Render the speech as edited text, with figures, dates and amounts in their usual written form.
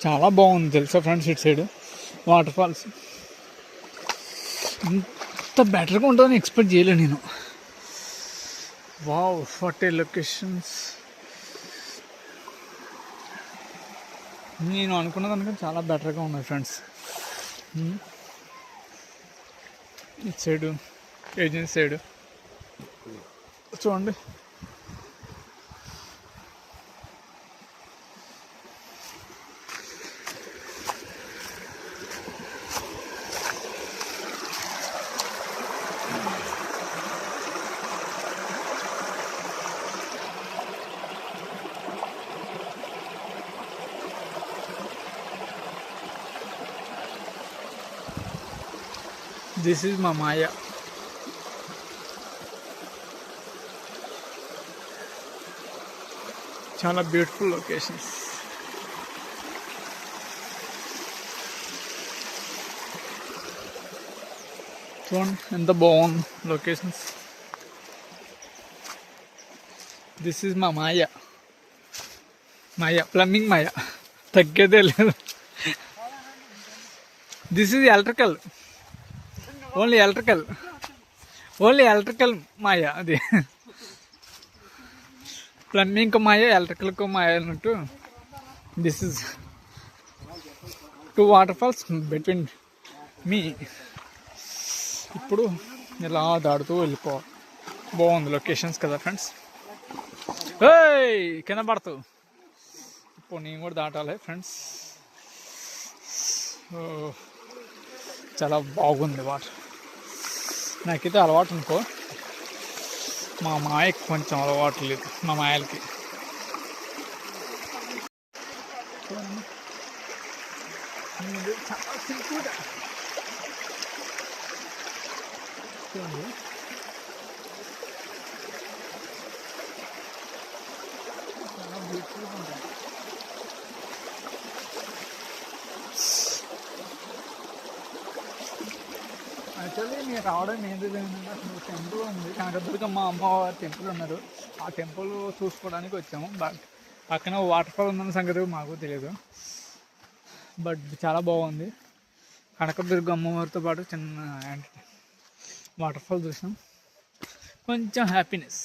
చాలా బాగుంది తెలుసా ఫ్రెండ్స్. ఇటు సైడ్ వాటర్ ఫాల్స్ ఇంత బెటర్గా ఉంటుందని ఎక్స్పెక్ట్ చేయలేను నేను. Wow, what a locations. నేను అనుకున్న దానికంటే చాలా బెటర్గా ఉన్నాయి ఫ్రెండ్స్. ఇటు సైడు ఏజెన్సీ సైడు చూడండి. దిస్ ఈజ్ మా మాయ. చాలా బ్యూటిఫుల్ లొకేషన్స్. చూడండి ఎంత బాగుంది లొకేషన్స్. దిస్ ఈజ్ మా మాయ. మాయ ప్లంబింగ్ మాయ, తగ్గేదే లేదు. This is electrical, only electrical మాయ. అది ప్లంబింగ్కి మాయ, ఎలక్ట్రికల్కి మాయ అన్నట్టు. This is 2 water falls between me. ఇప్పుడు ఇలా దాడుతూ వెళ్ళిపోవాలి. బాగుంది లొకేషన్స్ కదా ఫ్రెండ్స్. ఏయ్ కింద పడతావు. ఇప్పుడు నేను కూడా దాటాలి ఫ్రెండ్స్. చాలా బాగుంది వాటర్. నాకైతే అలవాటు అనుకో, మా మాయకి కొంచెం అలవాటు లేదు. మా మాయలకి చాలా సింపుల్గా చూడండి. చాలా బ్యూటిఫుల్గా ఉంటుంది. యాక్చువల్లీ నేను రావడం ఏంటి ఏంటంటే, అసలు టెంపుల్ ఉంది, కనకదుర్గమ్మ అమ్మవారి టెంపుల్ ఉన్నారు. ఆ టెంపుల్ చూసుకోవడానికి వచ్చాము. బట్ పక్కన వాటర్ ఫాల్ ఉందన్న సంగతి మాకు తెలియదు. బట్ చాలా బాగుంది. కనకదుర్గ అమ్మవారితో పాటు చిన్న వాటర్ ఫాల్ చూసాం. కొంచెం హ్యాపీనెస్.